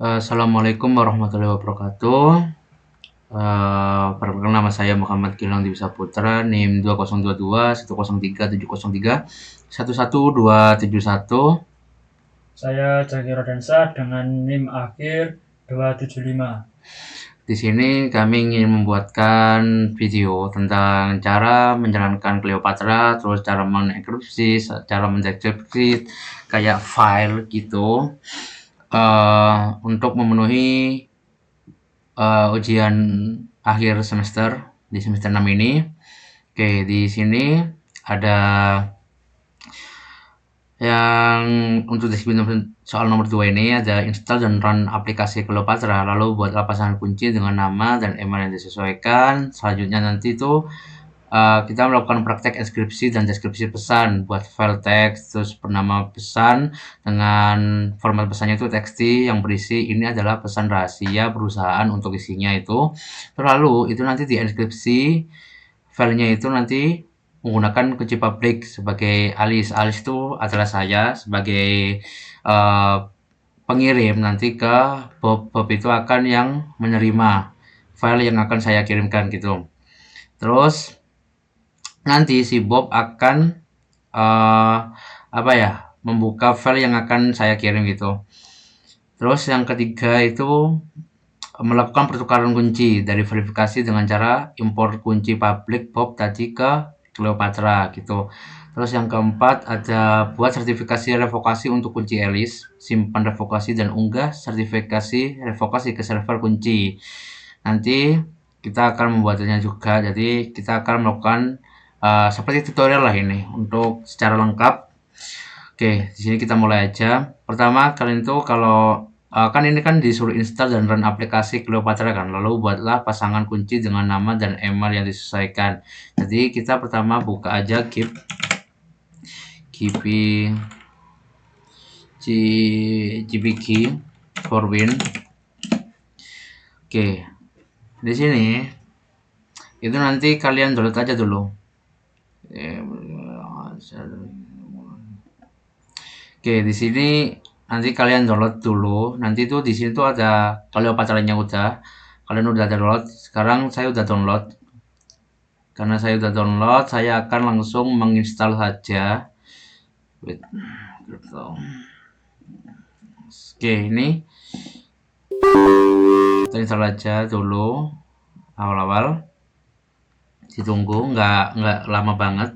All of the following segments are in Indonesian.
Assalamualaikum warahmatullahi wabarakatuh. Perkenalkan nama saya Muhammad Gilang Dwi Saputra, NIM 2022 103 703 11271. Saya Jaki Rodansa dengan NIM akhir 275. Di sini kami ingin membuatkan video tentang cara menjalankan Cleopatra, terus cara mengenkripsi, cara mendekripsi kayak file gitu, untuk memenuhi ujian akhir semester di semester 6 ini. Oke, di sini ada yang untuk disiplin soal nomor 2 ini ada install dan run aplikasi Cleopatra, lalu buatlah pasangan kunci dengan nama dan email yang disesuaikan. Selanjutnya nanti itu kita melakukan praktek inskripsi dan deskripsi pesan, buat file teks, terus bernama pesan dengan format pesannya itu txt yang berisi ini adalah pesan rahasia perusahaan untuk isinya itu. Lalu itu nanti diinskripsi filenya itu nanti menggunakan kunci publik sebagai alis. Alis itu adalah saya sebagai pengirim nanti ke Bob. Bob itu akan yang menerima file yang akan saya kirimkan gitu. Terus nanti si Bob akan membuka file yang akan saya kirim gitu. Terus yang ketiga itu melakukan pertukaran kunci dari verifikasi dengan cara import kunci public Bob tadi ke Cleopatra gitu. Terus yang keempat ada buat sertifikasi revokasi untuk kunci Alice, simpan revokasi dan unggah sertifikasi revokasi ke server kunci. Nanti kita akan membuatnya juga, jadi kita akan melakukan seperti tutorial lah ini untuk secara lengkap. Oke, di sini kita mulai aja. Pertama, kalian tuh kalau kan ini kan disuruh install dan run aplikasi Cleopatra kan. Lalu buatlah pasangan kunci dengan nama dan email yang disesuaikan. Jadi kita pertama buka aja gbg for win. Oke, di sini itu nanti kalian download aja dulu. Oke, di sini nanti kalian download dulu. Nanti tuh di sini tuh ada kalau pacarnya udah. Kalian udah download. Sekarang saya udah download. Karena saya udah download, saya akan langsung menginstal saja. Wait, gitu. Oke, ini kita install aja dulu awal-awal. Ditunggu, nggak lama banget.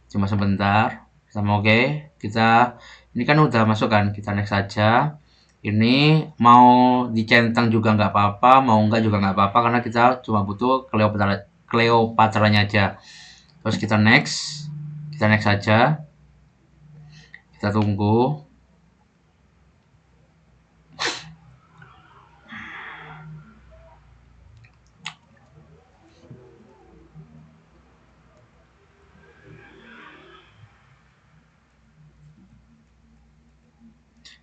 Cuma sebentar. Sama oke. Kita ini kan udah masuk kan, kita next saja. Ini mau dicentang juga nggak apa-apa, mau nggak juga nggak apa-apa karena kita cuma butuh Cleopatranya aja. Terus kita next saja. Kita tunggu.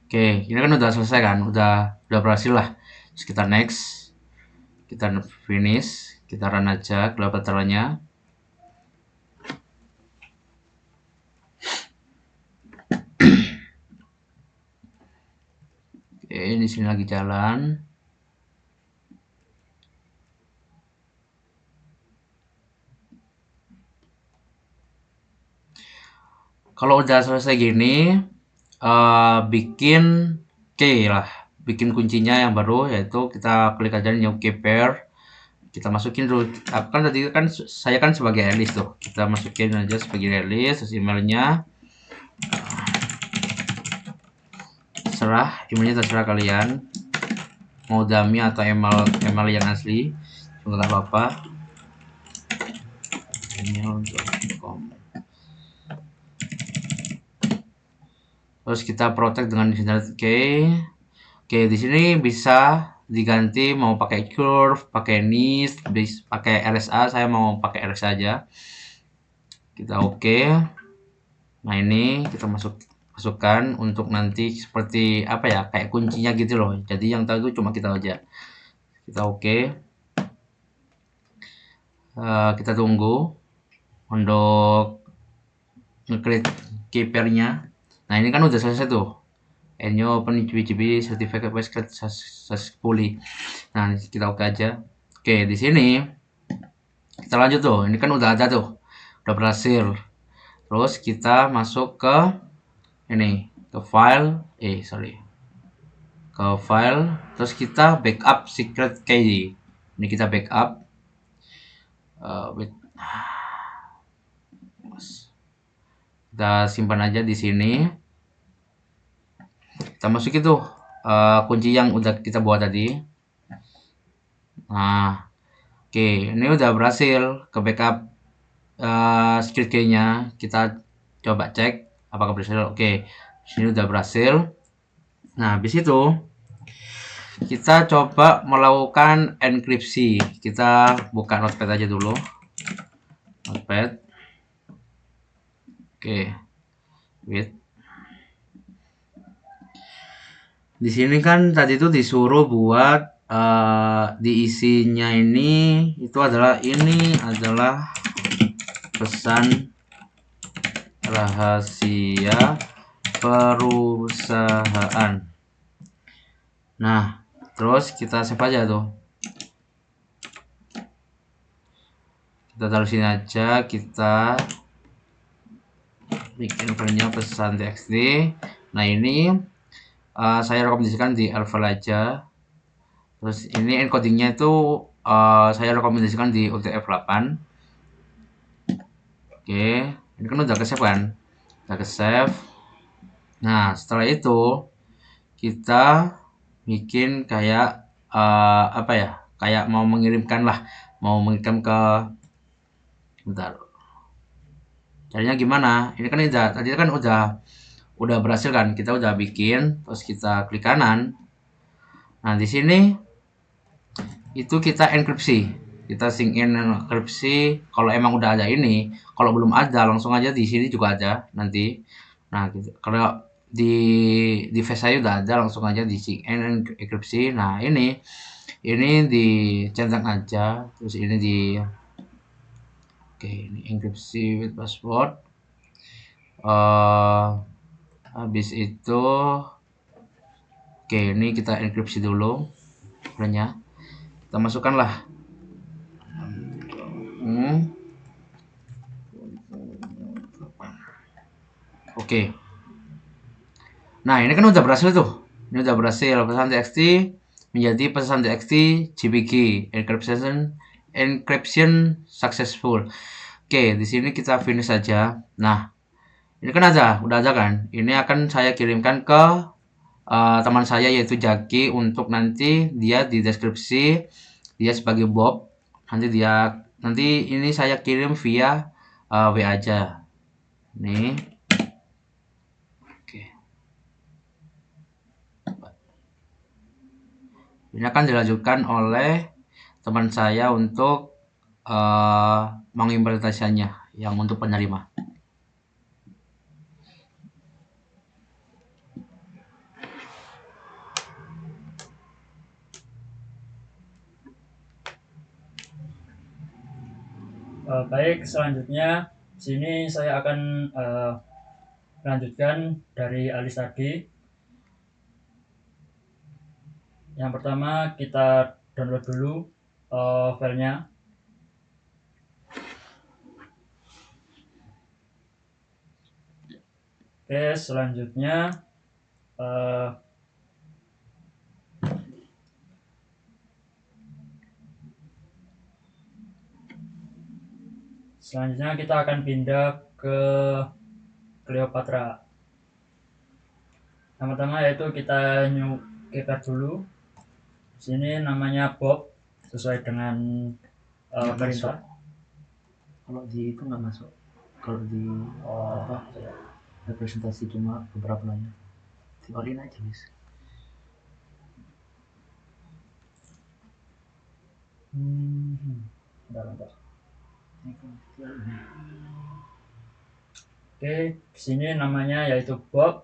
Oke, ini kan udah selesai kan, udah berhasil lah. Terus kita next, kita finish, kita run aja Cleopatranya. Oke, di sini lagi jalan. Kalau udah selesai gini, bikin key lah, bikin kuncinya yang baru, yaitu kita klik aja new key pair. Kita masukin dulu, kan tadi kan saya kan sebagai Alice tuh, kita masukin aja sebagai Alice, terus emailnya. Emailnya terserah kalian mau dummy atau email yang asli juga nggak apa-apa. Email.com. Terus kita protect dengan internet key. Oke, di sini bisa diganti mau pakai curve, pakai niche, pakai RSA. Saya mau pakai RSA aja. Kita oke. Nah, ini kita masukkan untuk nanti seperti apa ya, kayak kuncinya gitu loh. Jadi yang tahu itu cuma kita aja. Kita oke. Kita tunggu untuk ngeklik keypairnya. Nah, ini kan udah selesai tuh. and you open GPGB certificate basket successfully. Nah, kita oke aja. Oke, di sini kita lanjut tuh. Ini kan udah ada tuh, udah berhasil. Terus kita masuk ke ini, ke file, ke file. Terus kita backup secret key. Ini kita backup. Kita simpan aja di sini. Kita masukin tuh kunci yang udah kita buat tadi. Nah, oke, ini udah berhasil ke backup secret key-nya. Kita coba cek apakah berhasil. Oke, sini udah berhasil. Nah, habis itu kita coba melakukan enkripsi. Kita buka notepad aja dulu. Notepad. Oke. Wait. Di sini kan tadi itu disuruh buat diisinya ini adalah pesan rahasia perusahaan. Nah, terus kita save aja tuh. Kita taruh sini aja, kita bikin filenya pesan txt. Nah, ini saya rekomendasikan di Alpha aja. Terus ini encodingnya itu saya rekomendasikan di UTF-8. Oke, ini kan udah ke-save kan? Udah ke-save. Nah, setelah itu kita bikin kayak apa ya? Kayak mau mengirimkan lah, mau mengirimkan ke bentar. Caranya gimana? Ini kan tadi kan udah berhasil kan? Kita udah bikin, terus kita klik kanan. Nah, di sini itu kita enkripsi. Kita sync in enkripsi. Kalau emang udah ada ini, kalau belum ada langsung aja di sini juga ada nanti. Nah, gitu. Kalau di device saya udah ada, langsung aja di sync in enkripsi. Nah, ini dicentang aja, terus ini oke, ini enkripsi with password. Habis itu oke, ini kita enkripsi dulu filenya. Kita masukkan lah. Oke. Nah, ini kan udah berhasil tuh. Ini udah berhasil pesan txt menjadi pesan txt JPG encryption successful. Oke, di sini kita finish saja. Nah, ini kan udah ada kan? Ini akan saya kirimkan ke teman saya yaitu Jaki untuk nanti dia di deskripsi dia sebagai Bob. Nanti ini saya kirim via WA aja. Nih. Oke. Ini akan dilanjutkan oleh teman saya untuk mengimplementasikannya yang untuk penerima. Baik, selanjutnya sini saya akan lanjutkan dari alis tadi. Yang pertama kita download dulu filenya. Oke, selanjutnya kita akan pindah ke Cleopatra. Yang pertama yaitu kita new keypad dulu. Sini namanya Bob sesuai dengan perintah. Kalau di itu nggak masuk. Kalau di representasi cuma beberapa nanya. Tinggalin aja guys. Bentar. Oke, sini namanya yaitu Bob.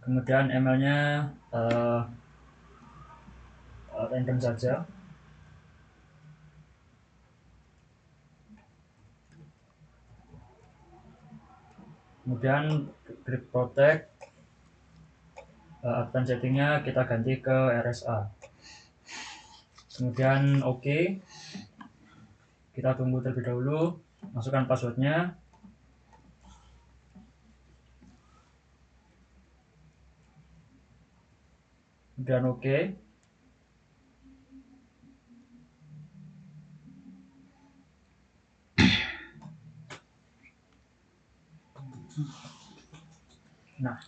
Kemudian emailnya random saja. Kemudian klik protect. advanced settingnya kita ganti ke RSA. Kemudian oke, kita tunggu terlebih dahulu, masukkan passwordnya. Kemudian oke. Nah,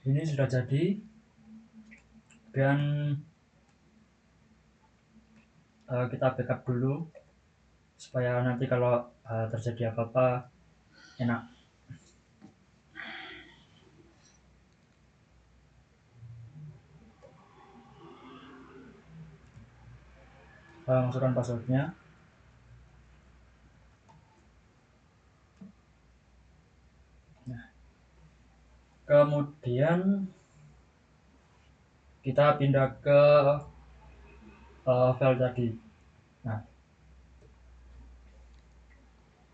ini sudah jadi. Dan kita backup dulu supaya nanti kalau terjadi apa-apa enak. Masukkan passwordnya. Nah, kemudian kita pindah ke file tadi. Nah,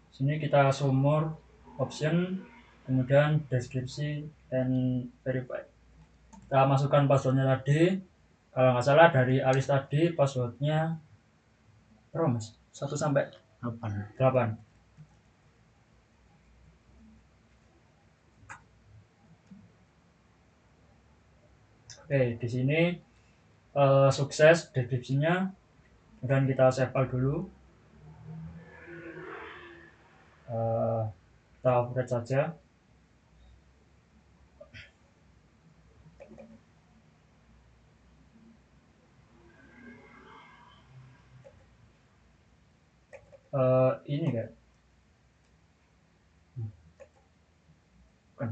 sini kita sumur option, kemudian deskripsi and verify. Kita masukkan passwordnya tadi. Kalau nggak salah dari Alis tadi passwordnya berapa mas? 1 sampai 8. Oke, di sini sukses deskripsinya. Kemudian kita save file dulu. Kita upgrade saja. Ini kan? Bukan.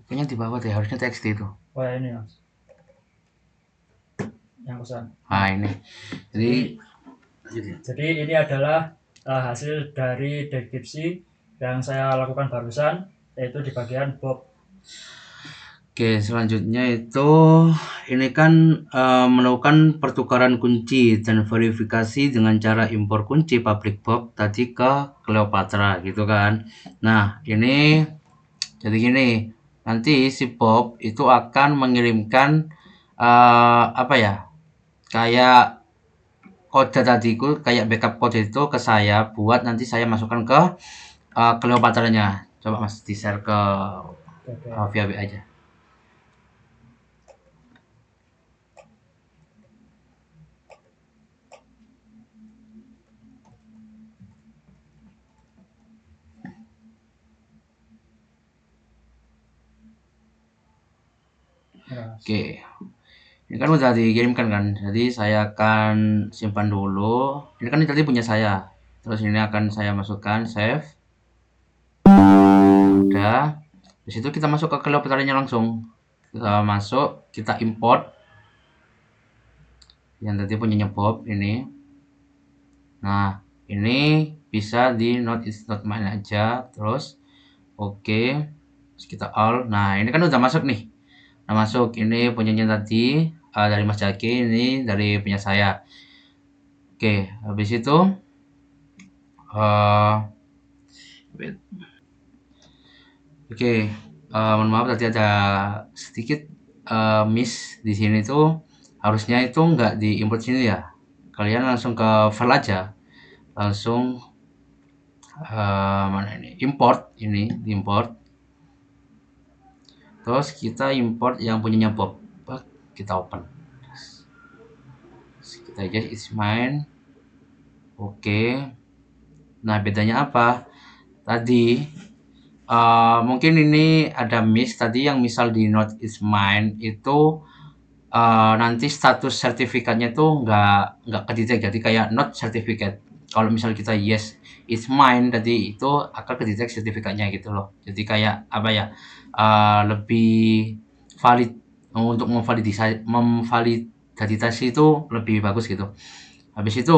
Kayaknya di bawah deh, harusnya TXT itu. Oh ya, ini mas. Yang pesan. Nah ini. Jadi ini adalah hasil dari deskripsi yang saya lakukan barusan, yaitu di bagian Bob. Oke, selanjutnya itu ini kan melakukan pertukaran kunci dan verifikasi dengan cara impor kunci public Bob tadi ke Cleopatra gitu kan. Nah, ini jadi gini, nanti si Bob itu akan mengirimkan apa ya? Kayak kode tadi itu, kayak backup kode itu ke saya buat nanti saya masukkan ke Cleopatra-nya. Coba Mas di-share ke via WA aja. Oke, ini kan udah dikirimkan kan, jadi saya akan simpan dulu. Ini kan tadi punya saya, terus ini akan saya masukkan save. Udah, di situ kita masuk ke Cleopatra-nya langsung. Kita masuk, kita import yang tadi punyanya Bob ini. Nah, ini bisa di not is not mine aja, terus oke, terus kita all. Nah, ini kan udah masuk nih. Nah, masuk ini punyanya tadi dari Mas Jaki, ini dari punya saya. Oke, habis itu oke, mohon maaf tadi ada sedikit miss di sini tuh, harusnya itu nggak diimport sini ya. Kalian langsung ke file aja, langsung mana ini, import, ini import. Terus kita import yang punyanya Bob, kita open. Kita aja is mine. Oke. Nah, bedanya apa? Tadi mungkin ini ada miss tadi, yang misal di not is mine itu nanti status sertifikatnya tuh nggak kedetek, jadi kayak not certificate. Kalau misal kita yes is mine tadi, itu akan kedetek sertifikatnya gitu loh. Jadi kayak apa ya, lebih valid untuk memvalidasi itu lebih bagus gitu. Habis itu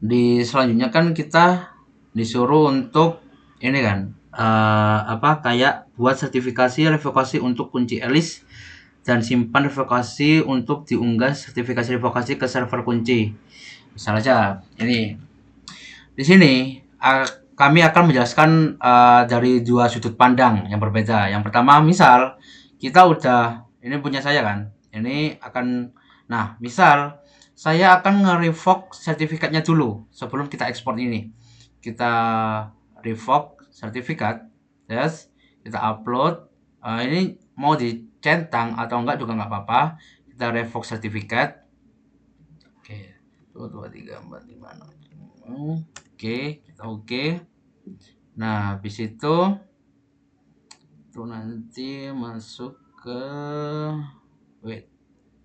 di selanjutnya kan kita disuruh untuk ini kan apa kayak buat sertifikasi revokasi untuk kunci Alice dan simpan revokasi untuk diunggah sertifikasi revokasi ke server kunci. Misalnya ini di sini kami akan menjelaskan dari dua sudut pandang yang berbeda. Yang pertama, misal kita udah, ini punya saya kan, ini akan, nah misal saya akan nge-revoke sertifikatnya dulu sebelum kita ekspor ini. Kita revoke sertifikat, yes, kita upload. Ini mau dicentang atau enggak juga nggak apa-apa. Kita revoke sertifikat. Oke, 1, 2, 3, 4, 5, 6. Oke, kita oke. Nah, habis itu nanti masuk ke, wait,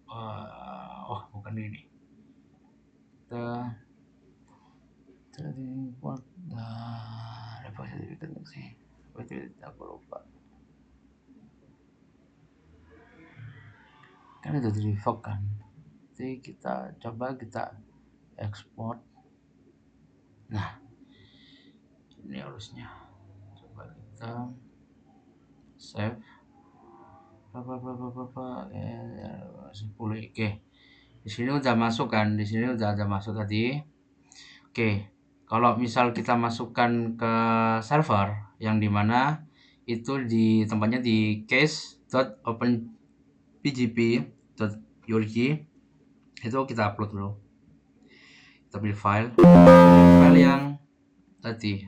oh bukan ini. Kita tadi import, nah, revoke sertifikat sih. Aku lupa. Kan itu di revoke kan. Jadi kita coba kita ekspor. Nah, ini harusnya. Coba kita save. 10. Oke. Di sini udah masuk kan? Di sini udah ada masuk tadi. Oke. Kalau misal kita masukkan ke server yang dimana itu di tempatnya di case.openpgp.org, itu kita upload dulu. Kita pilih file yang tadi,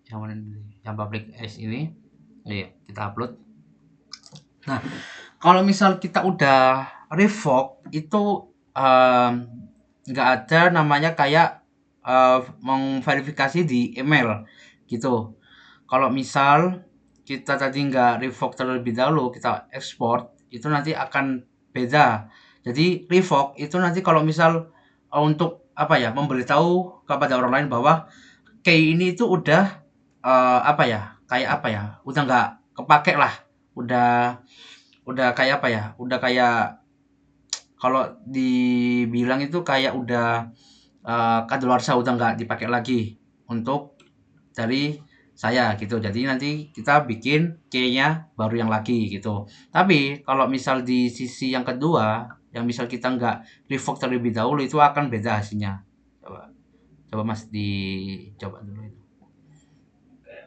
yang mana ini? Yang public S ini. Iya, kita upload. Nah, kalau misal kita udah revoke itu nggak ada namanya kayak memverifikasi di email gitu. Kalau misal kita tadi nggak revoke terlebih dahulu, kita ekspor, itu nanti akan beda. Jadi revoke itu nanti kalau misal untuk apa ya, memberitahu kepada orang lain bahwa key ini itu udah apa ya, kayak apa ya, udah nggak kepake lah, udah kayak apa ya, udah kayak kalau dibilang itu kayak udah kadaluarsa, udah nggak dipakai lagi untuk dari saya gitu. Jadi nanti kita bikin key-nya baru yang lagi gitu. Tapi kalau misal di sisi yang kedua, yang misal kita nggak revoke terlebih dahulu, itu akan beda hasilnya. Coba, coba Mas dicoba dulu itu. Oke,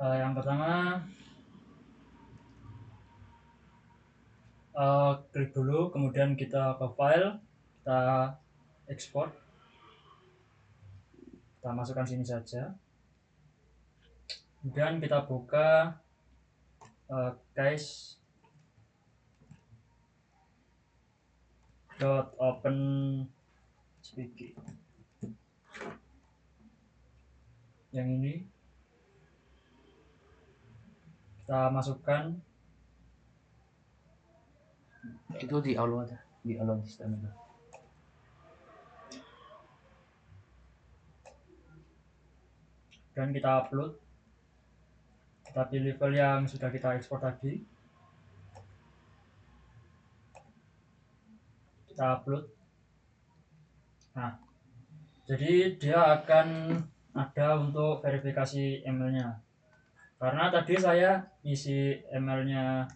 yang pertama klik dulu, kemudian kita ke file, kita ekspor, kita masukkan sini saja, kemudian kita buka case.openpgp yang ini, kita masukkan Itu di download sistem itu. dan kita upload. Kita pilih file yang sudah kita ekspor tadi, kita upload. Nah, jadi dia akan ada untuk verifikasi emailnya, karena tadi saya isi emailnya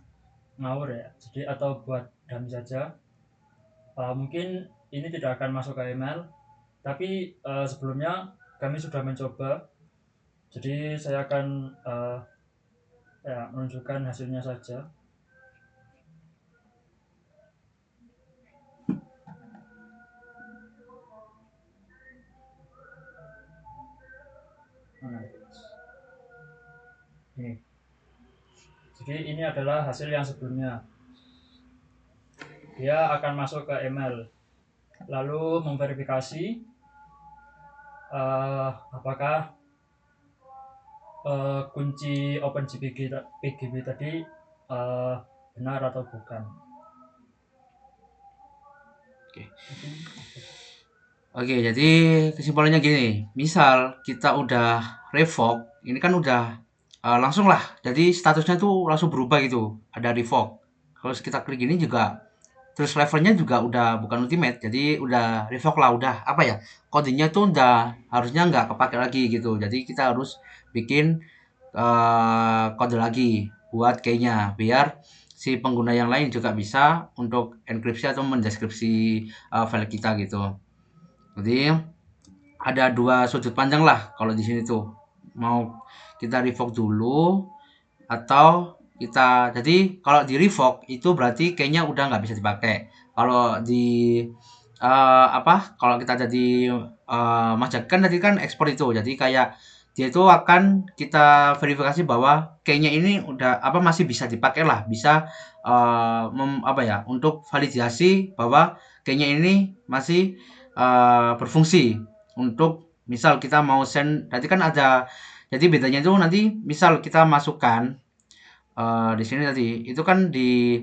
ngawur ya, jadi atau buat dummy saja. Mungkin ini tidak akan masuk ke email, tapi sebelumnya kami sudah mencoba, jadi saya akan menunjukkan hasilnya saja. Ini. Jadi ini adalah hasil yang sebelumnya. Dia akan masuk ke email, lalu memverifikasi apakah kunci OpenPGP tadi benar atau bukan. Oke, jadi kesimpulannya gini, misal kita udah revoke, ini kan udah langsung lah, jadi statusnya tuh langsung berubah gitu, ada revoke. Kalau kita klik ini juga, terus levelnya juga udah bukan ultimate, jadi udah revoke lah, udah apa ya, kodenya tuh udah harusnya nggak kepake lagi gitu. Jadi kita harus bikin kode lagi buat keynya, biar si pengguna yang lain juga bisa untuk enkripsi atau mendeskripsi file kita gitu. Jadi ada dua sudut pandang lah kalau di sini tuh, mau kita revoke dulu atau jadi kalau di revoke itu berarti kayaknya udah nggak bisa dipakai. Kalau di kalau kita jadi Mas kan tadi kan ekspor itu, jadi kayak dia itu akan kita verifikasi bahwa kayaknya ini udah masih bisa dipakai lah, bisa untuk validasi bahwa kayaknya ini masih berfungsi untuk misal kita mau send. Tadi kan ada, jadi bedanya itu nanti misal kita masukkan di sini tadi itu kan di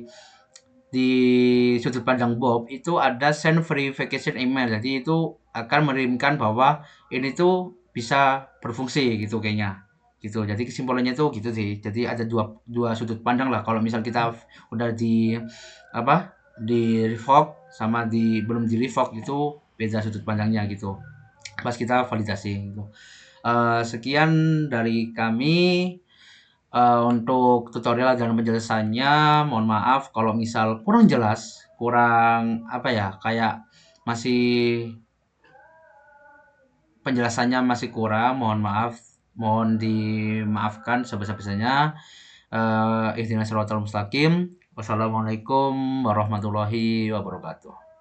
sudut pandang Bob itu ada send verification email, jadi itu akan mengirimkan bahwa ini tuh bisa berfungsi gitu kayaknya gitu. Jadi kesimpulannya tuh gitu sih, jadi ada dua dua sudut pandang lah kalau misal kita udah di revoke sama di belum di revoke, itu beda sudut pandangnya gitu pas kita validasi gitu. Sekian dari kami. Untuk tutorial dan penjelasannya, mohon maaf kalau misal kurang jelas, kurang kayak masih penjelasannya masih kurang, mohon maaf, mohon dimaafkan sebesar-besarnya. Ihdinas siratal mustaqim. Wassalamualaikum warahmatullahi wabarakatuh.